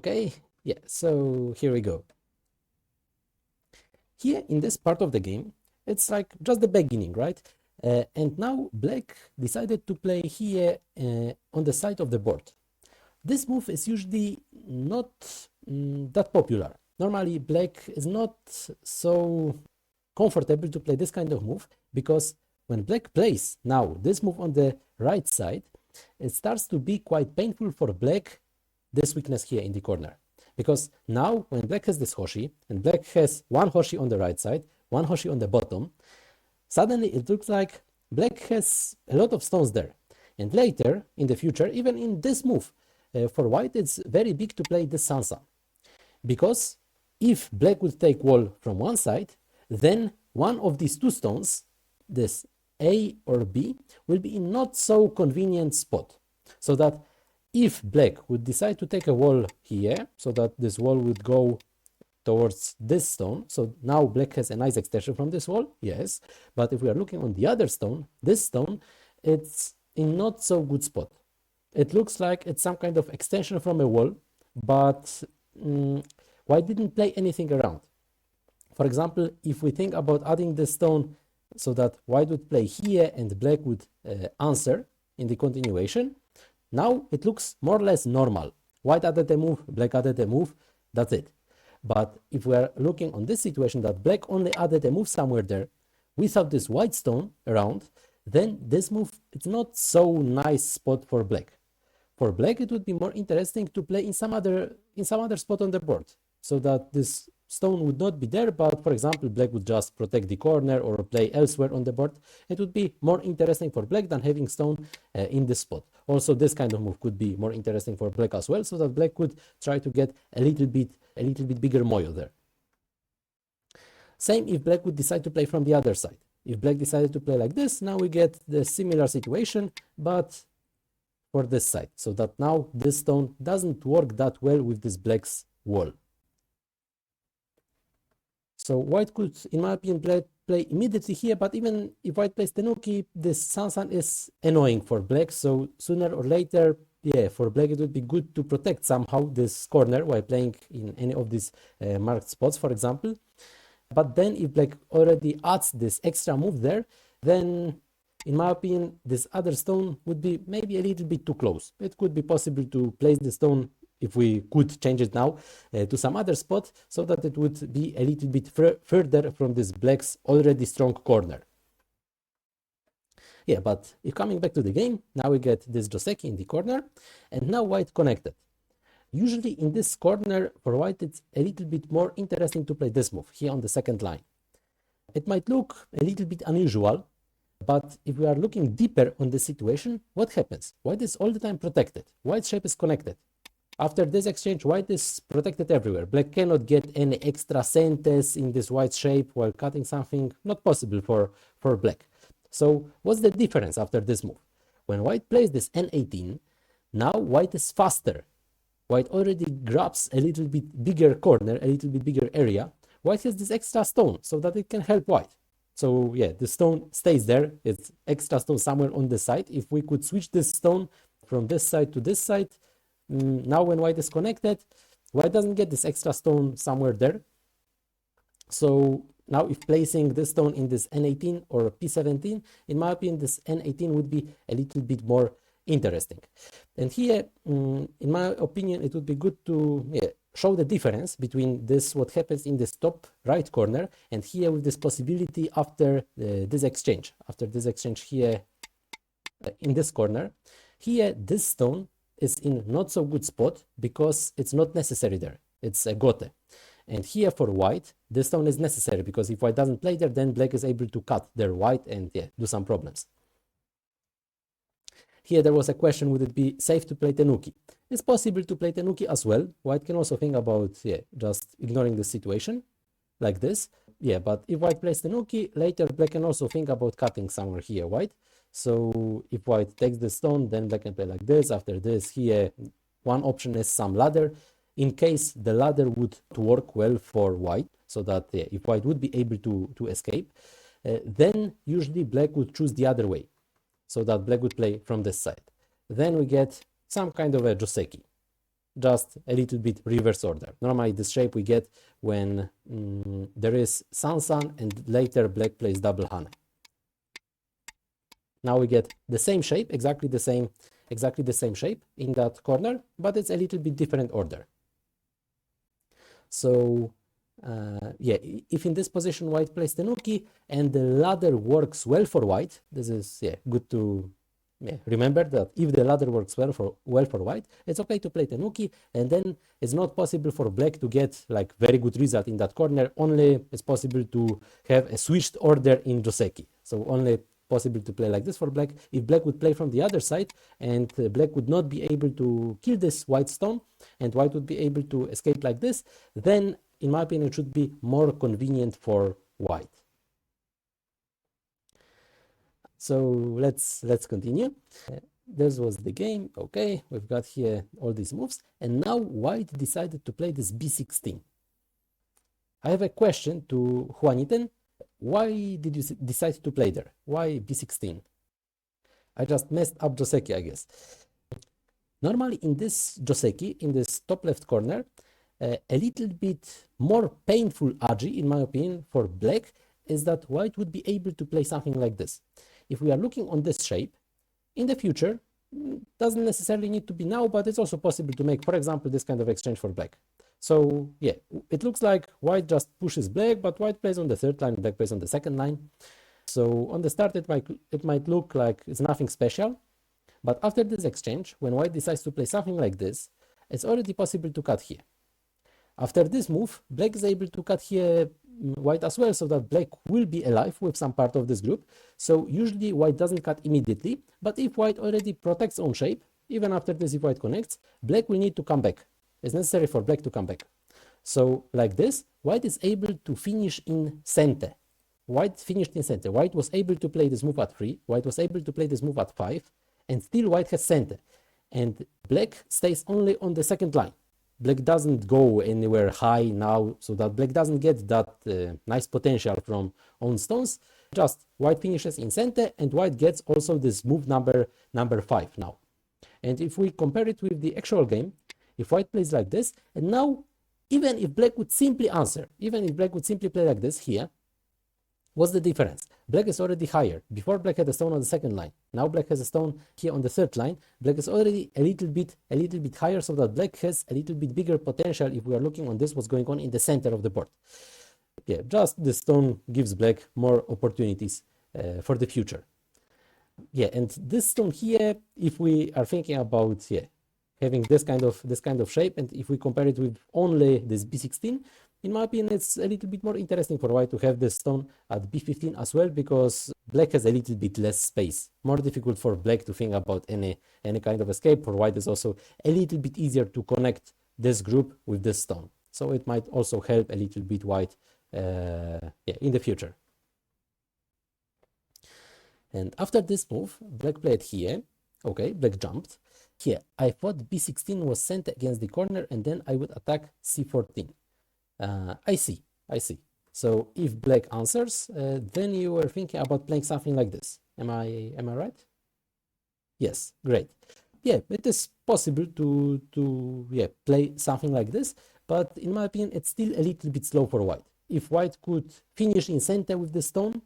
Okay, yeah, so here we go. Here in this part of the game, it's like just the beginning, right? And now black decided to play here on the side of the board. This move is usually not that popular. Normally, black is not so comfortable to play this kind of move, because when black plays now this move on the right side, it starts to be quite painful for black, this weakness here in the corner. Because now when black has this Hoshi, and black has one Hoshi on the right side, one Hoshi on the bottom, suddenly it looks like black has a lot of stones there. And later, in the future, even in this move, for white, it's very big to play this Sansa. Because if black would take wall from one side, then one of these two stones, this A or B, will be in not so convenient spot. So that if black would decide to take a wall here, so that this wall would go towards this stone, so now black has a nice extension from this wall, yes, but if we are looking on the other stone, this stone, it's in not so good spot. It looks like it's some kind of extension from a wall, but white didn't play anything around. For example, if we think about adding the stone so that white would play here and black would answer in the continuation, now it looks more or less normal. White added a move, black added a move, that's it. But if we are looking on this situation that black only added a move somewhere there without this white stone around, then this move, it's not so nice spot for black. For black, it would be more interesting to play in some other spot on the board, so that this stone would not be there, but for example, black would just protect the corner or play elsewhere on the board. It would be more interesting for black than having stone in this spot. Also, this kind of move could be more interesting for black as well, so that black could try to get a little bit bigger moyo there. Same if black would decide to play from the other side. If black decided to play like this, now we get the similar situation, but for this side, so that now this stone doesn't work that well with this black's wall. So white could, in my opinion, play immediately here, but even if white plays Tenuki, this Sansan is annoying for black, so sooner or later, yeah, for black it would be good to protect somehow this corner while playing in any of these marked spots, for example. But then if black already adds this extra move there, then in my opinion, this other stone would be maybe a little bit too close. It could be possible to place the stone, if we could change it now, to some other spot, so that it would be a little bit further from this black's already strong corner. Yeah, but if coming back to the game, now we get this Joseki in the corner, and now white connected. Usually in this corner, for white, it's a little bit more interesting to play this move, here on the second line. It might look a little bit unusual, but if we are looking deeper on the situation, what happens? White is all the time protected. White shape is connected. After this exchange, white is protected everywhere. Black cannot get any extra centes in this white shape while cutting something. Not possible for black. So what's the difference after this move? When white plays this N18, now white is faster. White already grabs a little bit bigger corner, a little bit bigger area. White has this extra stone so that it can help white. So yeah, the stone stays there. It's extra stone somewhere on the side. If we could switch this stone from this side to this side, now when white is connected, white doesn't get this extra stone somewhere there. So now if placing this stone in this N18 or P17, in my opinion, this N18 would be a little bit more interesting. And here, in my opinion, it would be good to show the difference between this, what happens in this top right corner, and here with this possibility after this exchange. After this exchange here in this corner, here this stone is in not so good spot because it's not necessary there. It's a gote. And here for white, this stone is necessary because if white doesn't play there, then black is able to cut their white and do some problems. Here there was a question, would it be safe to play Tenuki? It's possible to play Tenuki as well. White can also think about just ignoring the situation like this. Yeah, but if white plays Tenuki, later black can also think about cutting somewhere here white. So if white takes the stone, then black can play like this. After this, here one option is some ladder. In case the ladder would work well for white, so that if white would be able to escape, then usually black would choose the other way, so that black would play from this side. Then we get some kind of a Joseki. just a little bit reverse order. Normally this shape we get when there is sun and later black plays double Hana. Now we get the same shape, exactly the same shape in that corner, but it's a little bit different order. So yeah, if in this position white plays tenuki and the ladder works well for white, this is good to remember that if the ladder works well for white, it's okay to play tenuki, and then it's not possible for black to get like very good result in that corner. Only it's possible to have a switched order in joseki. So only possible to play like this for black. If black would play from the other side and black would not be able to kill this white stone and white would be able to escape like this, then in my opinion it should be more convenient for white. So let's continue. This was the game. Okay, we've got here all these moves, and now white decided to play this b16. I have a question to Juaniten. Why did you decide to play there? Why b16? I just messed up joseki, I guess. Normally in this joseki, in this top left corner, a little bit more painful agi, in my opinion, for black is that white would be able to play something like this. If we are looking on this shape, in the future, doesn't necessarily need to be now, but it's also possible to make, for example, this kind of exchange for black. So yeah, it looks like white just pushes black, but white plays on the third line, black plays on the second line. So on the start, it might look like it's nothing special, but after this exchange, when white decides to play something like this, it's already possible to cut here. After this move, black is able to cut here white as well, so that black will be alive with some part of this group. So usually white doesn't cut immediately, but if white already protects own shape, even after this, if white connects, black will need to come back. It's necessary for black to come back. So like this, white is able to finish in center. White finished in center. White was able to play this move at 3. White was able to play this move at 5. And still white has center. And black stays only on the second line. Black doesn't go anywhere high now, so that black doesn't get that nice potential from own stones. Just white finishes in center, and white gets also this move number 5 now. And if we compare it with the actual game, if white plays like this, and now even if black would simply answer, even if black would simply play like this here, what's the difference? Black is already higher. Before black had a stone on the second line. Now black has a stone here on the third line. Black is already a little bit higher, so that black has a little bit bigger potential if we are looking on this, what's going on in the center of the board. Yeah, just the stone gives black more opportunities for the future. Yeah, and this stone here, if we are thinking about having this kind of shape, and if we compare it with only this b16, in my opinion, it's a little bit more interesting for white to have this stone at b15 as well, because black has a little bit less space. More difficult for black to think about any kind of escape. For white, it's also a little bit easier to connect this group with this stone. So it might also help a little bit white in the future. And after this move, black played here. Okay, black jumped. Here, I thought b16 was sent against the corner, and then I would attack c14. I see. So if black answers, then you were thinking about playing something like this. Am I right? Yes, great. Yeah, it is possible to play something like this, but in my opinion, it's still a little bit slow for white. If white could finish in center with the stone,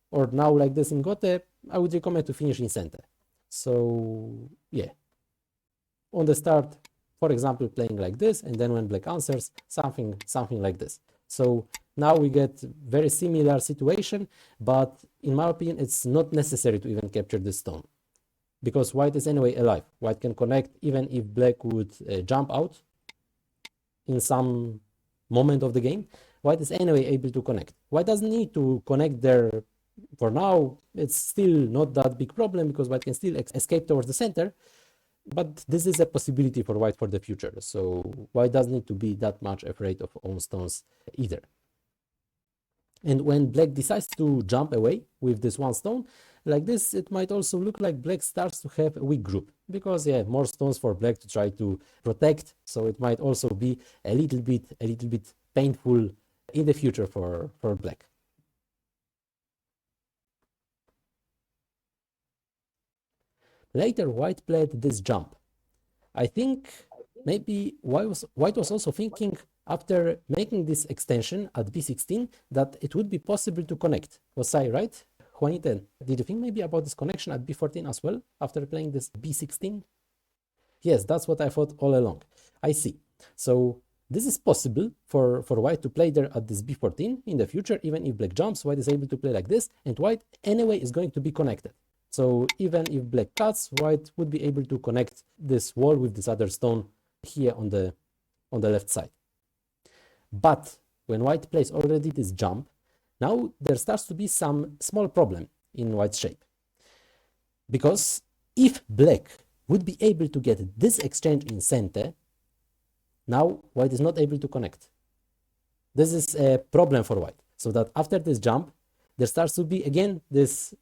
or now like this in gote, I would recommend to finish in center. So yeah, on the start, for example, playing like this, and then when black answers, something like this. So now we get very similar situation, but in my opinion, it's not necessary to even capture this stone, because white is anyway alive. White can connect even if black would jump out in some moment of the game. White is anyway able to connect. White doesn't need to connect there for now. It's still not that big problem, because white can still escape towards the center. But this is a possibility for white for the future. So white doesn't need to be that much afraid of own stones either. And when black decides to jump away with this one stone, like this, it might also look like black starts to have a weak group, because more stones for black to try to protect. So it might also be a little bit painful in the future for black. Later, white played this jump. I think maybe white was also thinking after making this extension at b16 that it would be possible to connect. Was I right? Juanita, did you think maybe about this connection at b14 as well after playing this b16? Yes, that's what I thought all along. I see. So this is possible for white to play there at this b14 in the future. Even if black jumps, white is able to play like this, and white anyway is going to be connected. So even if black cuts, white would be able to connect this wall with this other stone here on the left side. But when white plays already this jump, now there starts to be some small problem in white's shape. Because if black would be able to get this exchange in center, now white is not able to connect. This is a problem for white. So that after this jump, there starts to be again this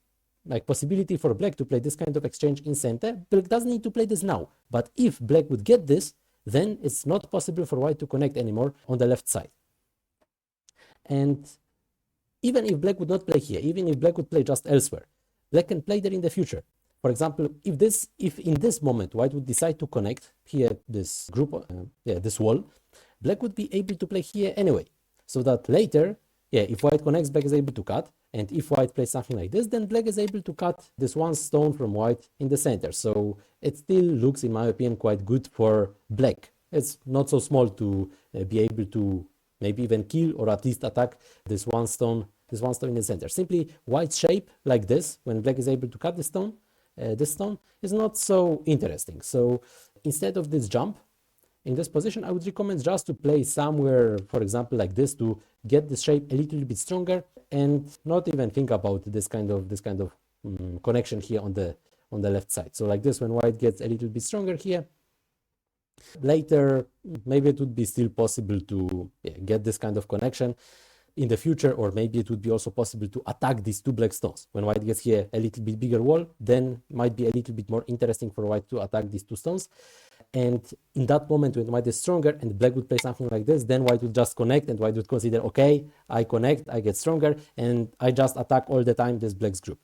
like possibility for black to play this kind of exchange in center. Black doesn't need to play this now. But if black would get this, then it's not possible for white to connect anymore on the left side. And even if black would not play here, even if black would play just elsewhere, black can play there in the future. For example, if in this moment white would decide to connect here this group, this wall, black would be able to play here anyway. So that later, if white connects, black is able to cut. And if white plays something like this, then black is able to cut this one stone from white in the center. So it still looks, in my opinion, quite good for black. It's not so small to be able to maybe even kill or at least attack this one stone in the center. Simply white's shape like this, when black is able to cut this stone is not so interesting. So instead of this jump, in this position, I would recommend just to play somewhere, for example, like this, to get the shape a little bit stronger and not even think about this kind of connection here on the left side. So like this, when white gets a little bit stronger here, later maybe it would be still possible to get this kind of connection in the future, or maybe it would be also possible to attack these two black stones. When white gets here a little bit bigger wall, then might be a little bit more interesting for white to attack these two stones. And in that moment, when white is stronger and black would play something like this, then white would just connect and white would consider, okay, I connect, I get stronger, and I just attack all the time this black's group.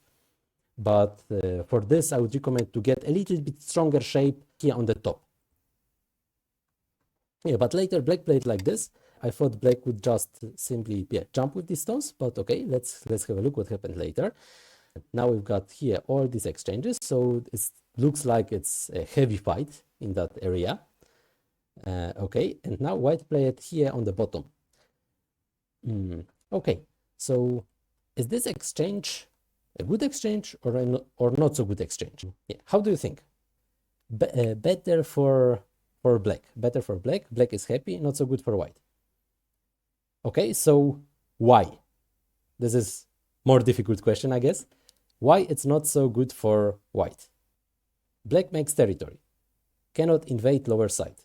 But for this, I would recommend to get a little bit stronger shape here on the top. But later black played like this. I thought black would just simply jump with these stones, but okay, let's have a look what happened later. Now we've got here all these exchanges, so it looks like it's a heavy fight in that area. Okay, and now white played here on the bottom. Okay, so is this exchange a good exchange or not so good exchange? How do you think? Better for black. Better for black. Black is happy, not so good for white. Okay, so why? This is more difficult question, I guess. Why it's not so good for white? Black makes territory. Cannot invade lower side.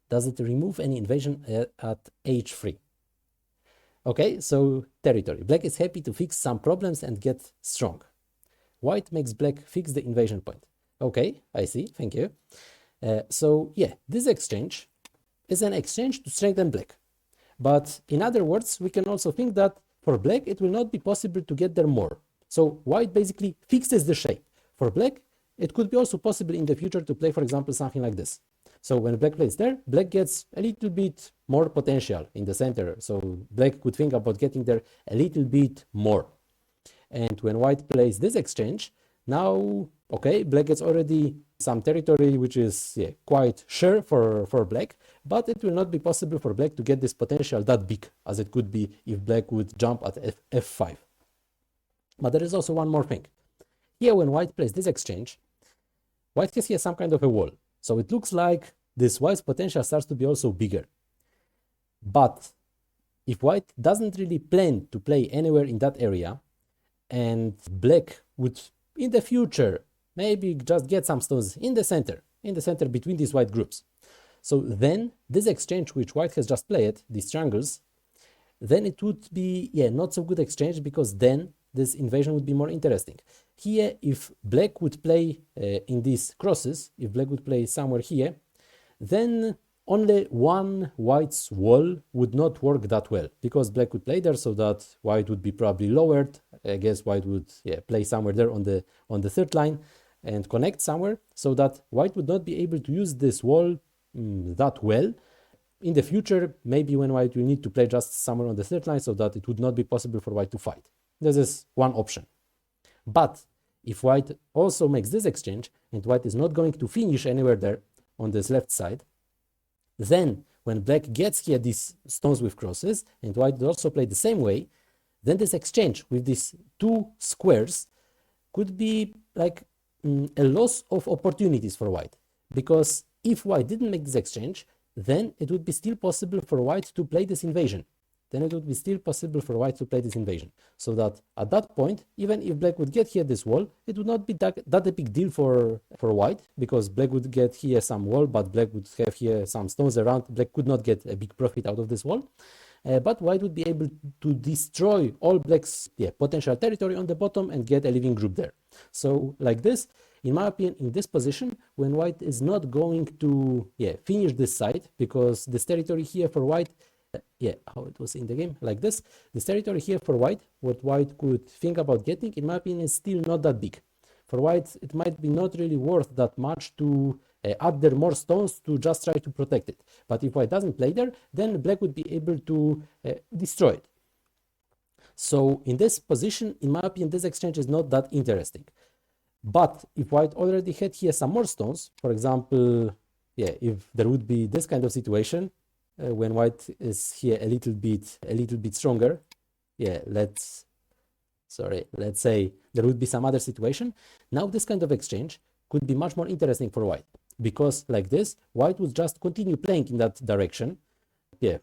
Does it remove any invasion at h3? Okay, so territory. Black is happy to fix some problems and get strong. White makes black fix the invasion point. Okay, I see, thank you. So this exchange is an exchange to strengthen black. But in other words, we can also think that for black, it will not be possible to get there more. So white basically fixes the shape. For black, it could be also possible in the future to play, for example, something like this. So when black plays there, black gets a little bit more potential in the center. So black could think about getting there a little bit more. And when white plays this exchange, now, okay, black gets already some territory, which is quite sure for black, but it will not be possible for black to get this potential that big as it could be if black would jump at f5. But there is also one more thing. Here, when white plays this exchange, white has here some kind of a wall. So it looks like this white's potential starts to be also bigger. But if white doesn't really plan to play anywhere in that area, and black would in the future maybe just get some stones in the center between these white groups. So then this exchange which white has just played, these triangles, then it would be not so good exchange, because then this invasion would be more interesting. Here, if black would play in these crosses, if black would play somewhere here, then only one white's wall would not work that well, because black would play there, so that white would be probably lowered. I guess white would play somewhere there on the third line and connect somewhere, so that white would not be able to use this wall that well. In the future, maybe when white will need to play just somewhere on the third line so that it would not be possible for white to fight. This is one option. But if white also makes this exchange and white is not going to finish anywhere there on this left side, then when black gets here these stones with crosses and white also play the same way, then this exchange with these two squares could be like a loss of opportunities for white. Because if white didn't make this exchange, then it would be still possible for white to play this invasion. So that at that point, even if black would get here this wall, it would not be that a big deal for white, because black would get here some wall, but black would have here some stones around. Black could not get a big profit out of this wall. But white would be able to destroy all black's potential territory on the bottom and get a living group there. So like this, in my opinion, in this position, when white is not going to finish this side, because this territory here for white, how it was in the game, like this territory here for white, what white could think about getting, in my opinion, is still not that big. For white, it might be not really worth that much to add there more stones to just try to protect it. But if white doesn't play there, then black would be able to destroy it. So in this position, in my opinion, this exchange is not that interesting. But if white already had here some more stones, for example, if there would be this kind of situation, when white is here a little bit stronger, let's say there would be some other situation. Now this kind of exchange could be much more interesting for white, because like this, white would just continue playing in that direction.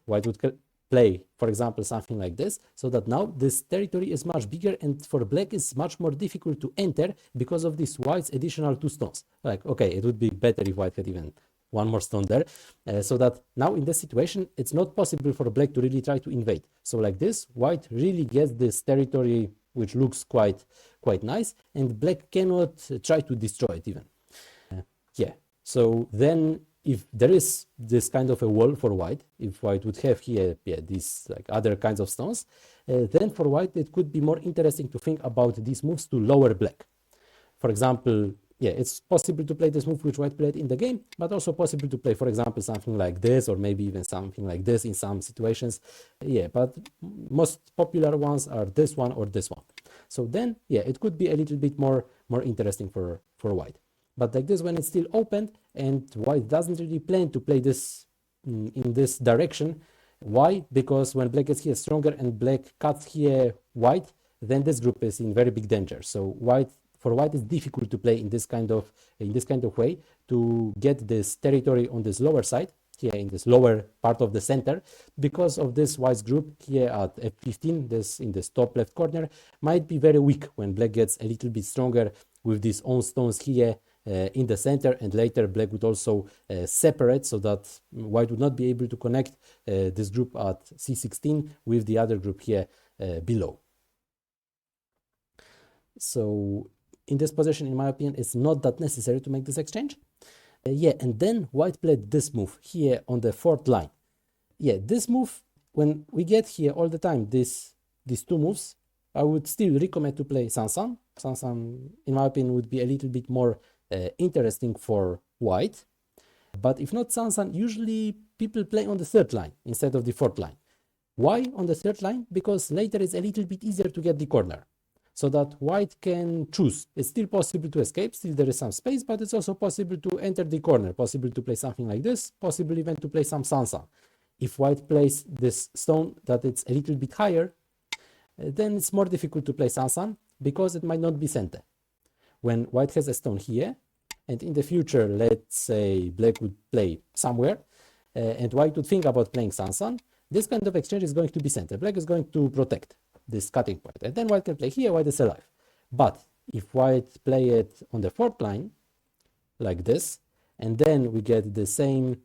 White would play, for example, something like this, so that now this territory is much bigger, and for black it's much more difficult to enter because of this white's additional two stones. Like, okay, it would be better if white had even one more stone there, so that now in this situation it's not possible for black to really try to invade. So like this, white really gets this territory which looks quite nice, and black cannot try to destroy it even. So then if there is this kind of a wall for white, if white would have here these like other kinds of stones, then for white it could be more interesting to think about these moves to lower black. For example, it's possible to play this move which white played in the game, but also possible to play, for example, something like this, or maybe even something like this in some situations. But most popular ones are this one or this one. So then, it could be a little bit more interesting for white. But like this, when it's still open and white doesn't really plan to play this in this direction. Why? Because when black is here stronger and black cuts here white, then this group is in very big danger. So for white, it's difficult to play in this kind of way to get this territory on this lower side, here in this lower part of the center, because of this white's group here at F15, this in this top left corner, might be very weak when black gets a little bit stronger with these own stones here in the center, and later black would also separate, so that white would not be able to connect this group at C16 with the other group here below. So in this position, in my opinion, it's not that necessary to make this exchange. And then white played this move here on the fourth line. This move, when we get here all the time, these two moves, I would still recommend to play Sansan. Sansan, in my opinion, would be a little bit more interesting for white. But if not Sansan, usually people play on the third line instead of the fourth line. Why on the third line? Because later it's a little bit easier to get the corner, so that white can choose. It's still possible to escape, still there is some space, but it's also possible to enter the corner, possible to play something like this, possible even to play some Sansan. If white plays this stone that it's a little bit higher, then it's more difficult to play Sansan, because it might not be center. When white has a stone here, and in the future, let's say black would play somewhere, and white would think about playing Sansan, this kind of exchange is going to be center. Black is going to protect this cutting point, and then white can play here, white is alive. But if white play it on the fourth line, like this, and then we get the same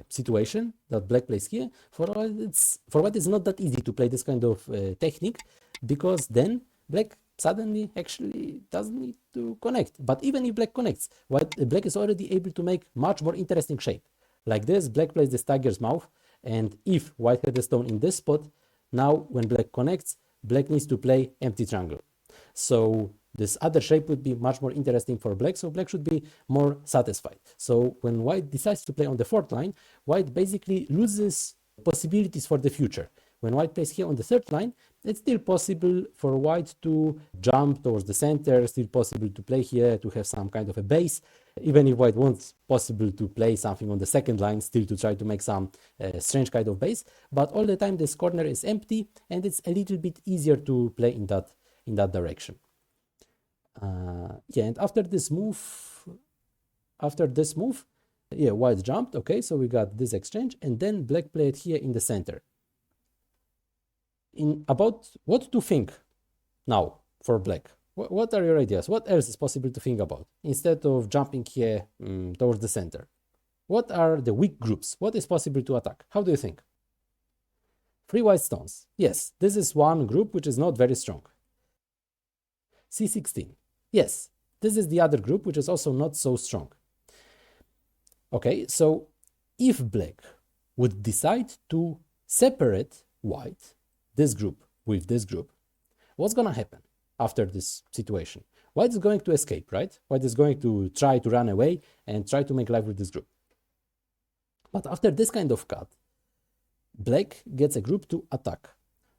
situation that black plays here, for white it's not that easy to play this kind of technique, because then black suddenly actually doesn't need to connect. But even if black connects, black is already able to make much more interesting shape. Like this, black plays this tiger's mouth, and if white had a stone in this spot, now when black connects, black needs to play empty triangle. So this other shape would be much more interesting for black, so black should be more satisfied. So when white decides to play on the fourth line, white basically loses possibilities for the future. When white plays here on the third line, it's still possible for white to jump towards the center, still possible to play here, to have some kind of a base. Even if white wants possible to play something on the second line, still to try to make some strange kind of base. But all the time this corner is empty and it's a little bit easier to play in that direction. Yeah, and after this move, yeah, white jumped. Okay, so we got this exchange, and then black played here in the center. About what to think now for black. What are your ideas? What else is possible to think about instead of jumping here towards the center? What are the weak groups? What is possible to attack? How do you think? 3 white stones. Yes, this is one group which is not very strong. C16. Yes, this is the other group which is also not so strong. Okay, so if black would decide to separate white, this group with this group, what's gonna happen after this situation? White is going to escape, right? White is going to try to run away and try to make life with this group. But after this kind of cut, black gets a group to attack.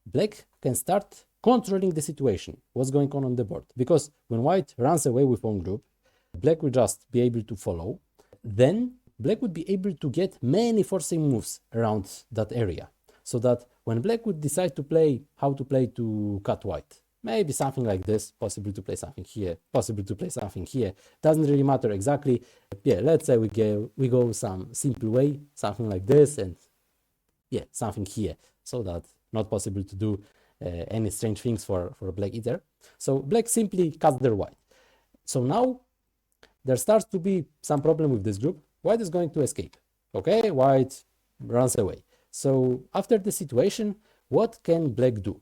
Black can start controlling the situation, what's going on the board. Because when white runs away with one group, black will just be able to follow. Then black would be able to get many forcing moves around that area. So that when black would decide to play, how to play to cut white, maybe something like this, possible to play something here, possible to play something here, doesn't really matter exactly. Yeah, let's say we go some simple way, something like this, and yeah, something here, so that not possible to do any strange things for black either. So black simply cuts their white. So now there starts to be some problem with this group. White is going to escape. Okay, white runs away. So after this situation, what can black do?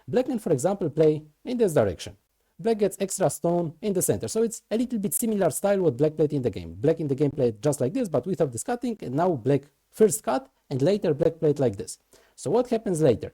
Black can, for example, play in this direction. Black gets extra stone in the center. So it's a little bit similar style what black played in the game. Black in the game played just like this, but without this cutting. And now black first cut and later black played like this. So what happens later?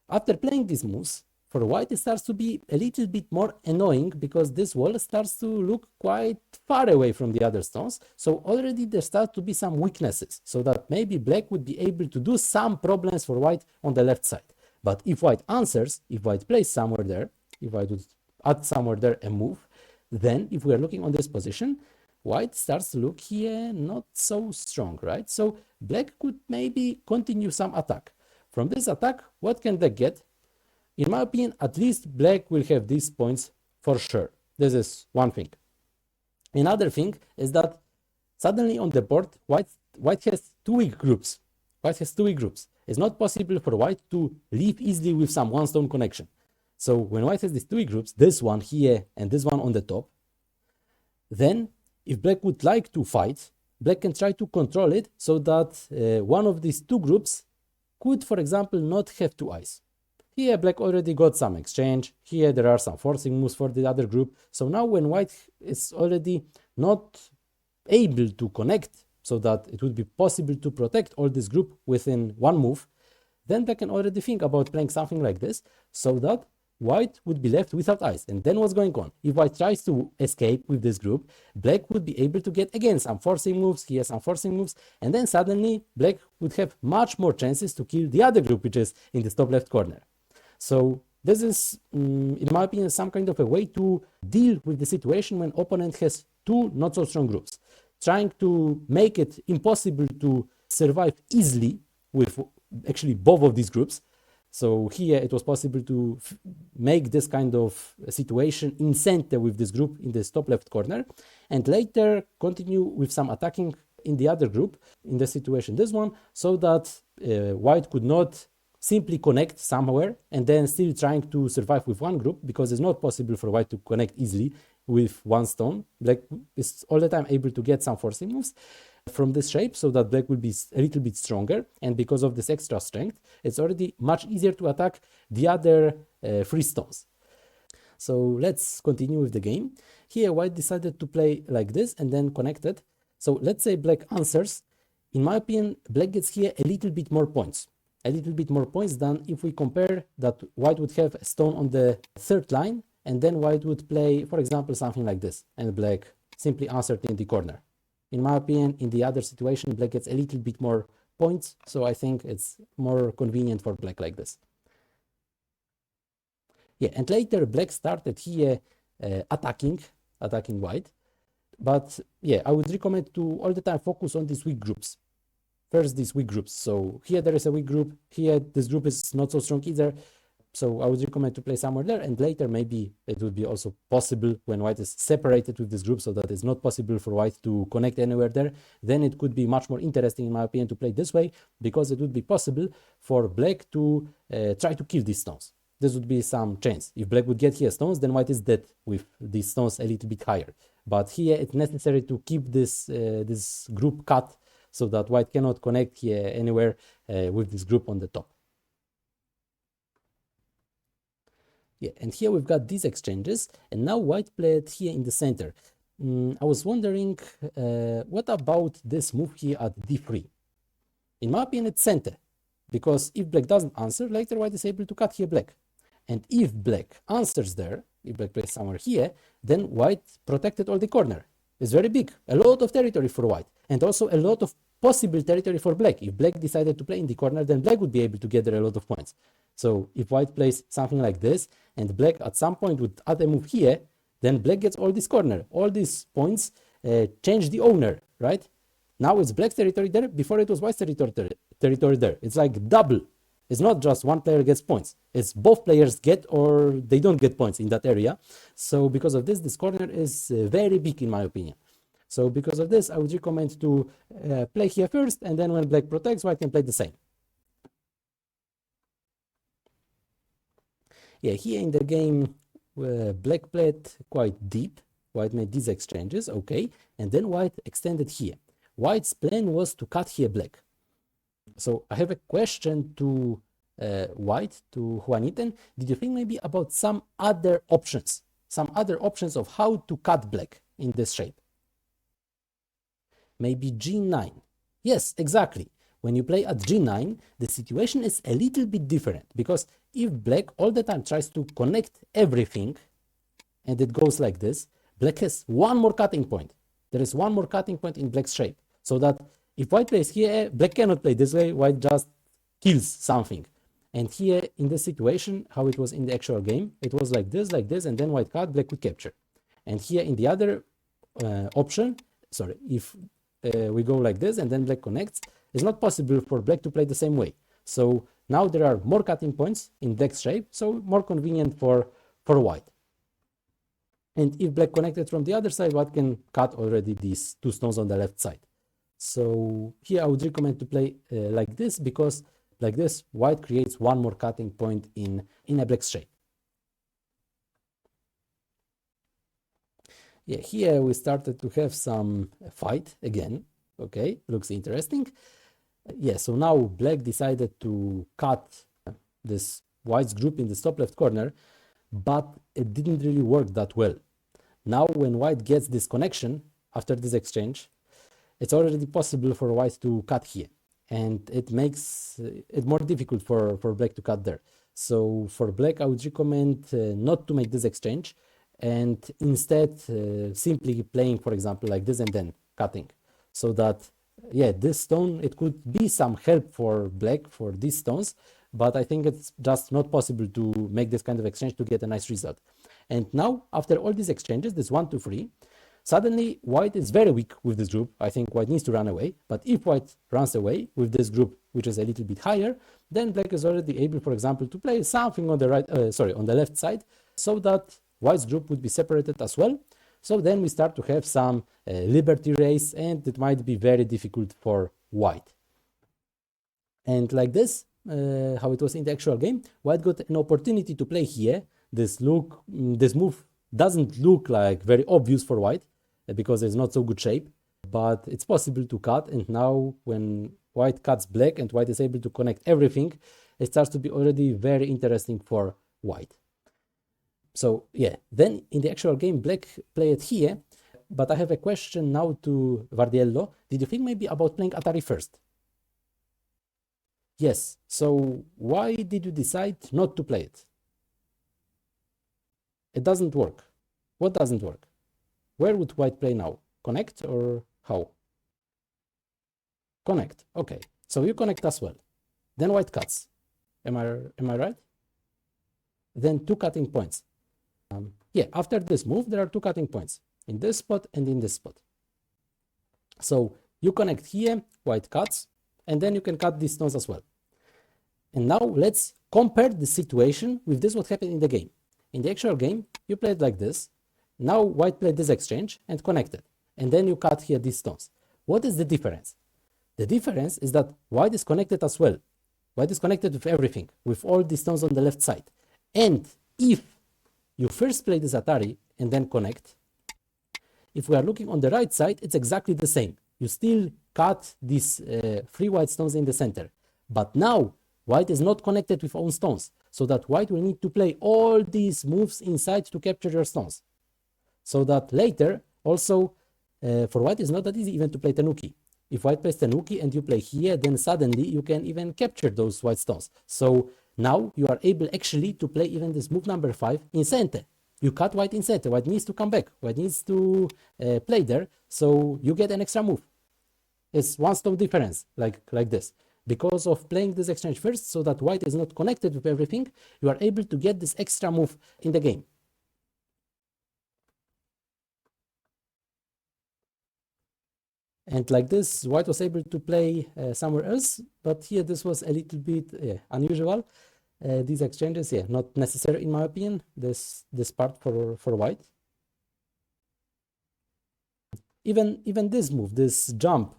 After playing these moves, for white it starts to be a little bit more annoying because this wall starts to look quite far away from the other stones. So already there start to be some weaknesses, so that maybe black would be able to do some problems for white on the left side. But if white answers, if white plays somewhere there, if white would add somewhere there a move, then if we are looking on this position, white starts to look here not so strong, right? So black could maybe continue some attack. From this attack, what can black get? In my opinion, at least black will have these points for sure. This is one thing. Another thing is that suddenly on the board, white has two weak groups. White has two weak groups. It's not possible for white to leave easily with some one stone connection. So when white has these two weak groups, this one here and this one on the top, then if black would like to fight, black can try to control it so that one of these two groups could, for example, not have two eyes. Here black already got some exchange. Here there are some forcing moves for the other group. So now when white is already not able to connect so that it would be possible to protect all this group within one move, then they can already think about playing something like this so that white would be left without eyes. And then what's going on? If white tries to escape with this group, black would be able to get again some forcing moves, here some forcing moves, and then suddenly black would have much more chances to kill the other group, which is in the top left corner. So this is, in my opinion, some kind of a way to deal with the situation when opponent has two not so strong groups, trying to make it impossible to survive easily with actually both of these groups. So here it was possible to make this kind of situation in center with this group in the top left corner, and later continue with some attacking in the other group in the situation this one, so that white could not simply connect somewhere and then still trying to survive with one group, because it's not possible for white to connect easily with one stone. Black is all the time able to get some forcing moves from this shape, so that black will be a little bit stronger, and because of this extra strength it's already much easier to attack the other three stones. So let's continue with the game. Here white decided to play like this and then connected. So let's say black answers. In my opinion, black gets here a little bit more points. A little bit more points than if we compare that white would have a stone on the third line and then white would play, for example, something like this, and black simply answered in the corner. In my opinion, in the other situation, black gets a little bit more points, so I think it's more convenient for black like this. Yeah, and later black started here attacking white, but yeah, I would recommend to all the time focus on these weak groups. First, these weak groups. So here there is a weak group, here this group is not so strong either, so I would recommend to play somewhere there, and later maybe it would be also possible when white is separated with this group so that it's not possible for white to connect anywhere there, then it could be much more interesting in my opinion to play this way, because it would be possible for black to try to kill these stones. This would be some chance. If black would get here stones, then white is dead with these stones a little bit higher. But here it's necessary to keep this, this group cut so that white cannot connect here anywhere with this group on the top. Yeah, and here we've got these exchanges, and now white played here in the center. I was wondering, what about this move here at d3? In my opinion, it's center, because if black doesn't answer, later white is able to cut here black. And if black answers there, if black plays somewhere here, then white protected all the corner. It's very big, a lot of territory for white, and also a lot of possible territory for black. If black decided to play in the corner, then black would be able to gather a lot of points. So if white plays something like this, and black at some point would add a move here, then black gets all this corner. All these points change the owner, right? Now it's black's territory there, before it was white's territory there. It's like double. It's not just one player gets points. It's both players get or they don't get points in that area. So because of this, this corner is very big in my opinion. So because of this, I would recommend to play here first, and then when black protects, white can play the same. Yeah, here in the game, black played quite deep. White made these exchanges, okay, and then white extended here. White's plan was to cut here black. So I have a question to white, to Juaniten. Did you think maybe about some other options of how to cut black in this shape? Maybe g9. Yes, exactly. When you play at g9, the situation is a little bit different, because if black all the time tries to connect everything, and it goes like this, black has one more cutting point. There is one more cutting point in black's shape, so that if white plays here, black cannot play this way, white just kills something. And here in this situation, how it was in the actual game, it was like this, and then white cut, black could capture. And here in the other option, sorry, if we go like this and then black connects, it's not possible for black to play the same way. So now there are more cutting points in black's shape, so more convenient for white. And if black connected from the other side, white can cut already these two stones on the left side. So here I would recommend to play like this, because like this, white creates one more cutting point in a black's shape. Yeah, here we started to have some fight again. Okay, looks interesting. Yeah, so now black decided to cut this white's group in the top left corner, but it didn't really work that well. Now when white gets this connection after this exchange, it's already possible for white to cut here, and it makes it more difficult for black to cut there. So for black, I would recommend not to make this exchange, and instead simply playing, for example, like this and then cutting, so that, yeah, this stone, it could be some help for black for these stones, but I think it's just not possible to make this kind of exchange to get a nice result. And now, after all these exchanges, this 1, 2, 3, suddenly white is very weak with this group. I think white needs to run away, but if white runs away with this group, which is a little bit higher, then black is already able, for example, to play something on the right, on the left side, so that white's group would be separated as well. So then we start to have some liberty race, and it might be very difficult for white. And like this, how it was in the actual game, white got an opportunity to play here. This move doesn't look like very obvious for white, because it's not so good shape, but it's possible to cut. And now when white cuts black and white is able to connect everything, it starts to be already very interesting for white. So yeah, then in the actual game, black played here, but I have a question now to Vardiello. Did you think maybe about playing Atari first? Yes, so why did you decide not to play it? it doesn't work. What doesn't work? Where would white play now? Connect or how? Connect. Okay, so you connect as well. Then white cuts. Am I right? Then two cutting points. Yeah, after this move, there are two cutting points in this spot and in this spot. So you connect here, white cuts, and then you can cut these stones as well. And now let's compare the situation with this what happened in the game. In the actual game, you played like this. Now white played this exchange and connected. And then you cut here these stones. What is the difference? The difference is that white is connected as well. White is connected with everything, with all the stones on the left side. And if you first play this Atari and then connect, if we are looking on the right side, it's exactly the same. You still cut these three white stones in the center. But now white is not connected with own stones, so that white will need to play all these moves inside to capture your stones. So that later, also, for white it's not that easy even to play Tenuki. If white plays Tenuki and you play here, then suddenly you can even capture those white stones. So now you are able actually to play even this move number 5 in center. You cut white in center, white needs to come back, white needs to play there, so you get an extra move. It's one stone difference, like this. Because of playing this exchange first, so that white is not connected with everything, you are able to get this extra move in the game. And like this, white was able to play somewhere else, but here this was a little bit unusual. These exchanges, not necessary in my opinion, this part for white. Even this move, this jump,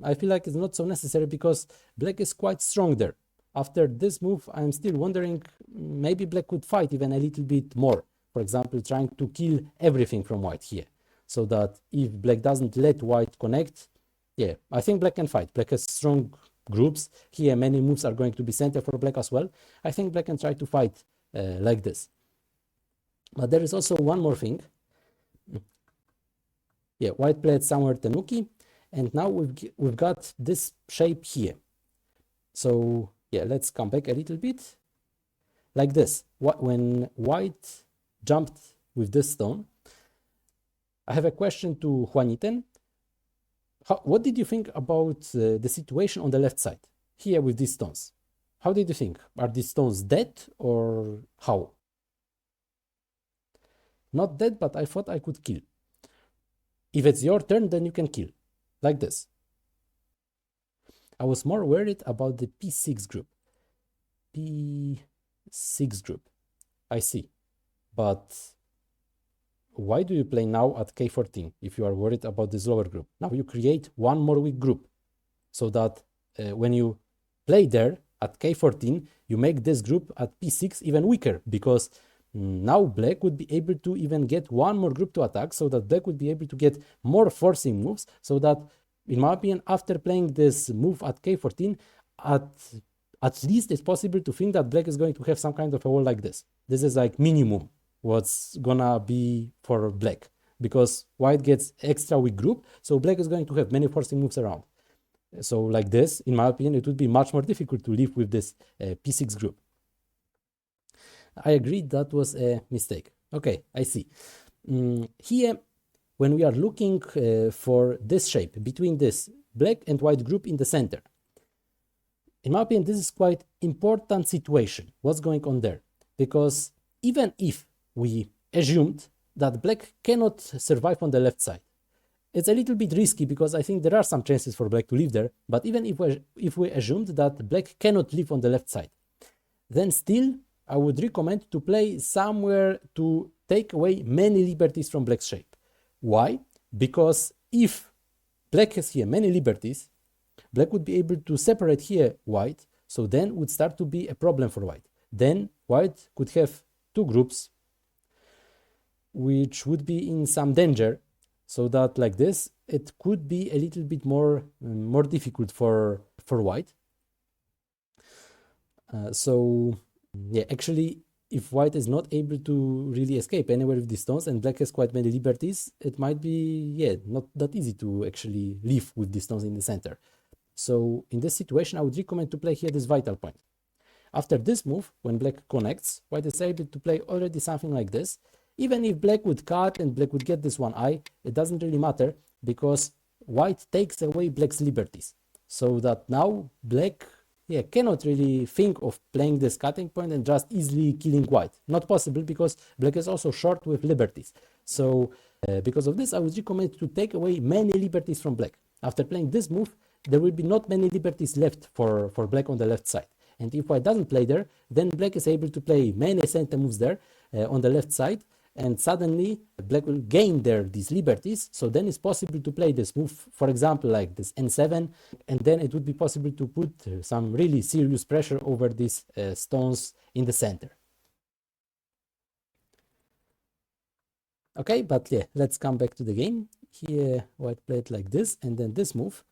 I feel like it's not so necessary because black is quite strong there. After this move, I'm still wondering, maybe black could fight even a little bit more. For example, trying to kill everything from white here. So that if black doesn't let white connect, I think black can fight. Black has strong groups. Here, many moves are going to be center for black as well. I think black can try to fight like this. But there is also one more thing. White played somewhere Tenuki, and now we've got this shape here. So let's come back a little bit. Like this, when white jumped with this stone, I have a question to Juaniten. What did you think about the situation on the left side, here with these stones? How did you think? Are these stones dead or how? Not dead, but I thought I could kill. If it's your turn, then you can kill, like this. I was more worried about the P6 group. P6 group, I see. But why do you play now at K14 if you are worried about this lower group? Now you create one more weak group, so that when you play there at K14, you make this group at P6 even weaker, because now black would be able to even get one more group to attack, so that black would be able to get more forcing moves, so that, in my opinion, after playing this move at K14, at least it's possible to think that black is going to have some kind of a wall like this. This is like minimum what's gonna be for black, because white gets extra weak group, so black is going to have many forcing moves around. So like this, in my opinion, it would be much more difficult to live with this P6 group. I agree that was a mistake. Okay, I see. Here, when we are looking for this shape between this black and white group in the center, in my opinion, this is quite important situation, what's going on there. Because even if we assumed that black cannot survive on the left side, it's a little bit risky, because I think there are some chances for black to live there. But even if we assumed that black cannot live on the left side, then still I would recommend to play somewhere to take away many liberties from black's shape. Why? Because if black has here many liberties, black would be able to separate here white, so then would start to be a problem for white. Then white could have two groups, which would be in some danger, so that like this, it could be a little bit more difficult for white. Actually, if white is not able to really escape anywhere with these stones and black has quite many liberties, it might be, not that easy to actually live with these stones in the center. So in this situation, I would recommend to play here this vital point. After this move, when black connects, white is able to play already something like this. Even if black would cut and black would get this one eye, it doesn't really matter because white takes away black's liberties. So that now black cannot really think of playing this cutting point and just easily killing white. Not possible because black is also short with liberties. So because of this, I would recommend to take away many liberties from black. After playing this move, there will be not many liberties left for black on the left side. And if white doesn't play there, then black is able to play many center moves there on the left side, and suddenly black will gain there these liberties. So then it's possible to play this move, for example, like this n7, and then it would be possible to put some really serious pressure over these stones in the center. Okay, but yeah, let's come back to the game. Here white played like this, and then this move.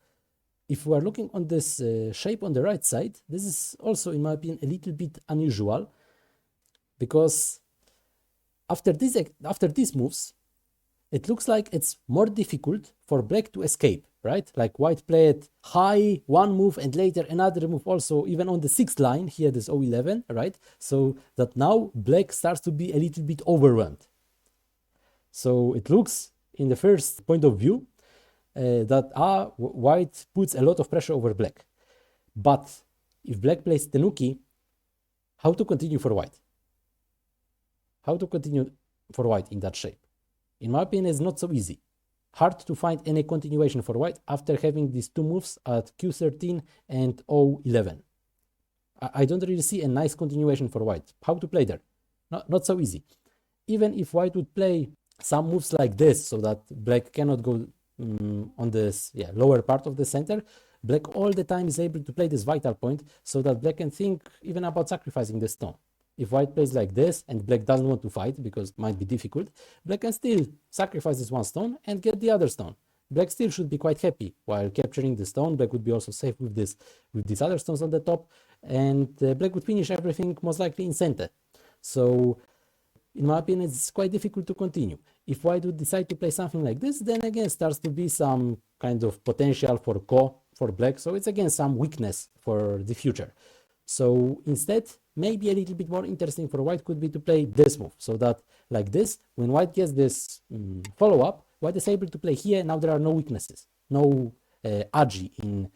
If we are looking on this shape on the right side, this is also, in my opinion, a little bit unusual, because after these moves, it looks like it's more difficult for black to escape, right? Like white played high one move and later another move also, even on the 6th line, here this O11, right? So that now black starts to be a little bit overwhelmed. So it looks, in the first point of view, that white puts a lot of pressure over black. But if black plays Tenuki, how to continue for white? How to continue for white in that shape? In my opinion, it's not so easy. Hard to find any continuation for white after having these two moves at Q13 and O11. I don't really see a nice continuation for white. How to play there? Not so easy. Even if white would play some moves like this so that black cannot go on this lower part of the center, black all the time is able to play this vital point so that black can think even about sacrificing the stone. If white plays like this and black doesn't want to fight because it might be difficult, black can still sacrifice this one stone and get the other stone. Black still should be quite happy while capturing the stone. Black would be also safe with these other stones on the top, and black would finish everything most likely in center. So in my opinion, it's quite difficult to continue. If white would decide to play something like this, then again starts to be some kind of potential for ko for black. So it's again some weakness for the future. So instead, maybe a little bit more interesting for white could be to play this move. So that like this, when white gets this follow-up, white is able to play here. Now there are no weaknesses, no agi in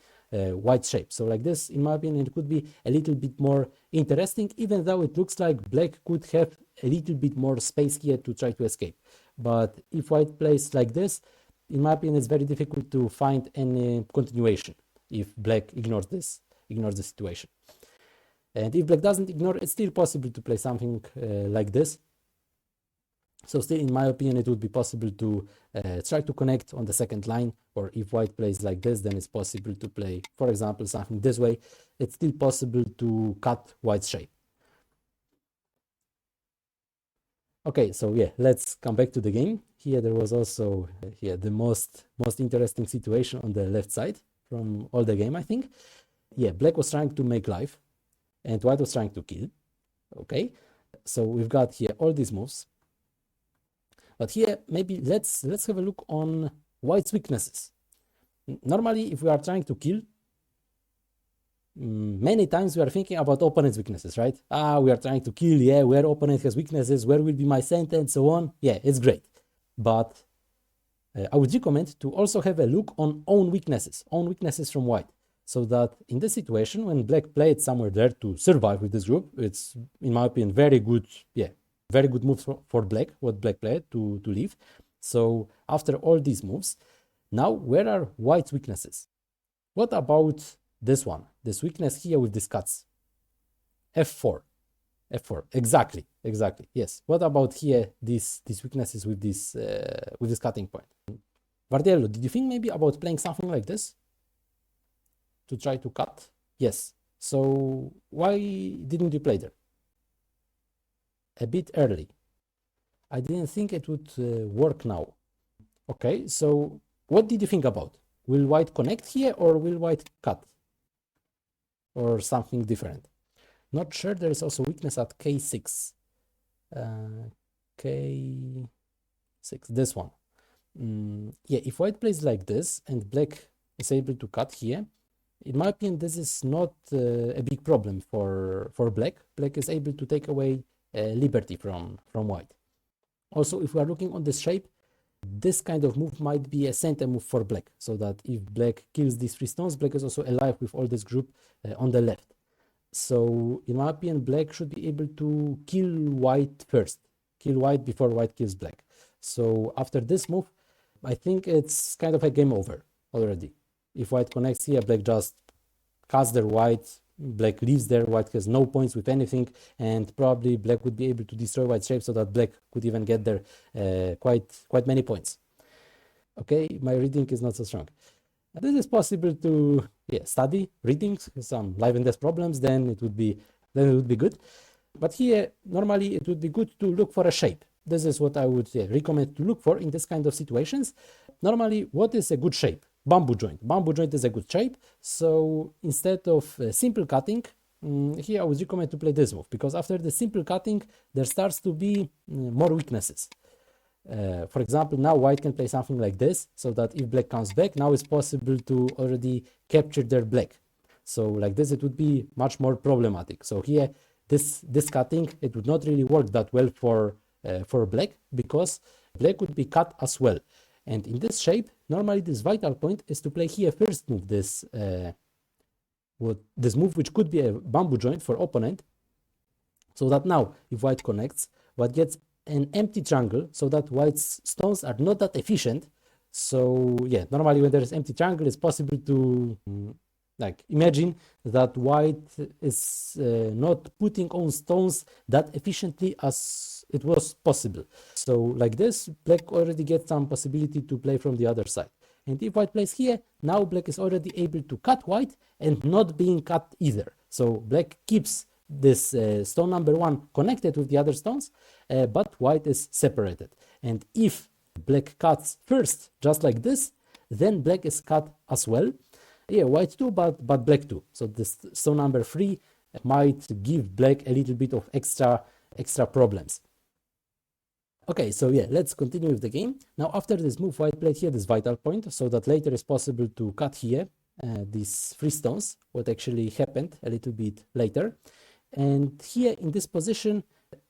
white shape. So like this, in my opinion, it could be a little bit more interesting, even though it looks like black could have a little bit more space here to try to escape. But if white plays like this, in my opinion, it's very difficult to find any continuation if black ignores the situation. And if black doesn't ignore, it's still possible to play something like this. So still, in my opinion, it would be possible to try to connect on the second line, or if white plays like this, then it's possible to play, for example, something this way. It's still possible to cut white's shape. Okay, so yeah, let's come back to the game. Here there was also the most interesting situation on the left side from all the game, I think. Yeah, black was trying to make life, and white was trying to kill. Okay, so we've got here all these moves. But here, maybe let's have a look on white's weaknesses. Normally, if we are trying to kill, many times we are thinking about opponent's weaknesses, right? We are trying to kill, yeah, where opponent has weaknesses, where will be my center, and so on. Yeah, it's great. But I would recommend to also have a look on own weaknesses from white. So that in this situation, when black played somewhere there to survive with this group, it's, in my opinion, very good moves for black, what black played to leave. So after all these moves, now where are white's weaknesses? What about this one, this weakness here with these cuts? F4, exactly, yes. What about here, these weaknesses with this cutting point? Vardiello, did you think maybe about playing something like this to try to cut? Yes. So why didn't you play there? A bit early. I didn't think it would work now. Okay, so what did you think about? Will white connect here or will white cut? Or something different? Not sure. There is also weakness at K6. K6, this one. Yeah, if white plays like this and black is able to cut here, in my opinion, this is not a big problem for black. Black is able to take away liberty from white. Also, if we are looking on this shape, this kind of move might be a center move for black, so that if black kills these 3 stones, black is also alive with all this group on the left. So in my opinion, black should be able to kill white first, kill white before white kills black. So after this move, I think it's kind of a game over already. If white connects here, black just cuts their white, black leaves there, white has no points with anything, and probably black would be able to destroy white's shape so that black could even get there quite many points. Okay, my reading is not so strong. This is possible to study readings, some live and death problems, then it would be good. But here, normally it would be good to look for a shape. This is what I would recommend to look for in this kind of situations. Normally, what is a good shape? Bamboo joint. Bamboo joint is a good shape. So instead of simple cutting, here I would recommend to play this move, because after the simple cutting, there starts to be more weaknesses. For example, now white can play something like this, so that if black comes back, now it's possible to already capture their black. So like this, it would be much more problematic. So here, this cutting, it would not really work that well for black, because black would be cut as well. And in this shape, normally this vital point is to play here first move, this move, which could be a bamboo joint for opponent, so that now if white connects, white gets an empty triangle, so that white's stones are not that efficient. So yeah, normally when there is empty triangle, it's possible to like imagine that white is not putting on stones that efficiently as it was possible. So like this, black already gets some possibility to play from the other side. And if white plays here, now black is already able to cut white and not being cut either. So black keeps this stone number 1 connected with the other stones, but white is separated. And if black cuts first, just like this, then black is cut as well. Yeah, white too, but black too. So this stone number 3 might give black a little bit of extra problems. Okay, so yeah, let's continue with the game. Now after this move, white played here this vital point, so that later is possible to cut here these 3 stones, what actually happened a little bit later. And here in this position,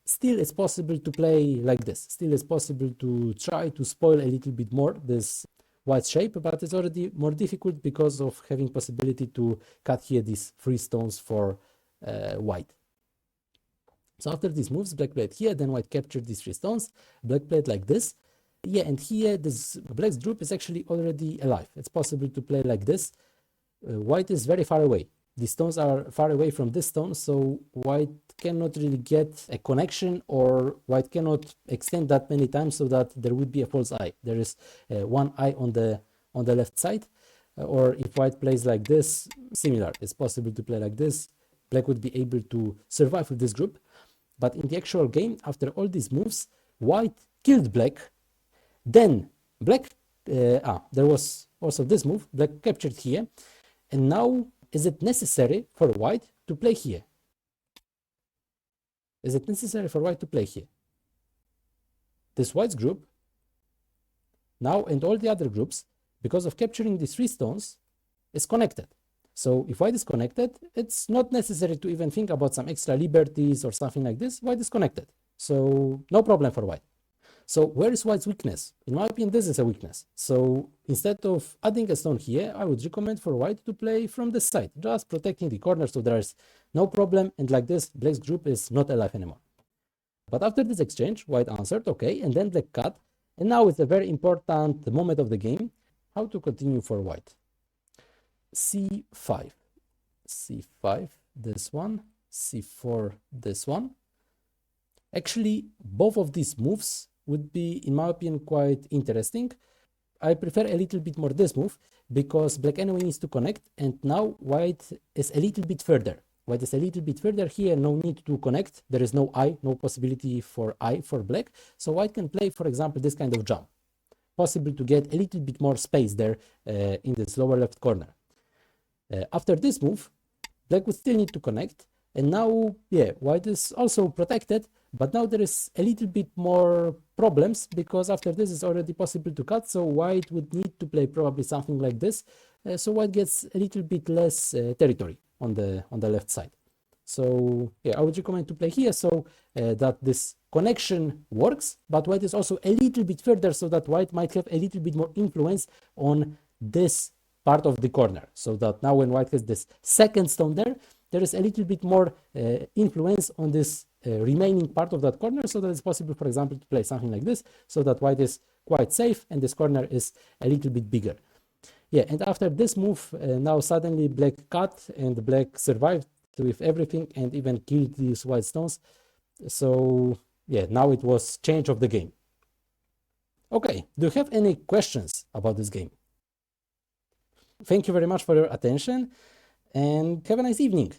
still it's possible to play like this. Still it's possible to try to spoil a little bit more this white shape, but it's already more difficult because of having possibility to cut here these 3 stones for white. So after these moves, black played here, then white captured these 3 stones, black played like this. Yeah, and here this black's group is actually already alive. It's possible to play like this. White is very far away. The stones are far away from this stone, so white cannot really get a connection, or white cannot extend that many times so that there would be a false eye. There is one eye on the left side, or if white plays like this, similar. It's possible to play like this. Black would be able to survive with this group. But in the actual game, after all these moves, white killed black. Then black, there was also this move, black captured here. And now, is it necessary for white to play here? Is it necessary for white to play here? This white's group, now and all the other groups, because of capturing these 3 stones, is connected. So if white is connected, it's not necessary to even think about some extra liberties or something like this. White is connected. So no problem for white. So where is white's weakness? In my opinion, this is a weakness. So instead of adding a stone here, I would recommend for white to play from the side, just protecting the corner so there's no problem. And like this, black's group is not alive anymore. But after this exchange, white answered, okay, and then black cut. And now it's a very important moment of the game, how to continue for white. C5, C5, this one, C4, this one. Actually, both of these moves would be, in my opinion, quite interesting. I prefer a little bit more this move, because black anyway needs to connect, and now white is a little bit further. White is a little bit further here, no need to connect. There is no eye, no possibility for eye for black. So white can play, for example, this kind of jump. Possible to get a little bit more space there in this lower left corner. After this move, black would still need to connect, and now, yeah, white is also protected, but now there is a little bit more problems, because after this it's already possible to cut, so white would need to play probably something like this, so white gets a little bit less territory on the left side. So yeah, I would recommend to play here so that this connection works, but white is also a little bit further so that white might have a little bit more influence on this part of the corner. So that now when white has this second stone there, there is a little bit more influence on this remaining part of that corner, so that it's possible, for example, to play something like this, so that white is quite safe and this corner is a little bit bigger. Yeah, and after this move, now suddenly black cut and black survived with everything and even killed these white stones. So yeah, now it was change of the game. Okay, do you have any questions about this game? Thank you very much for your attention and have a nice evening.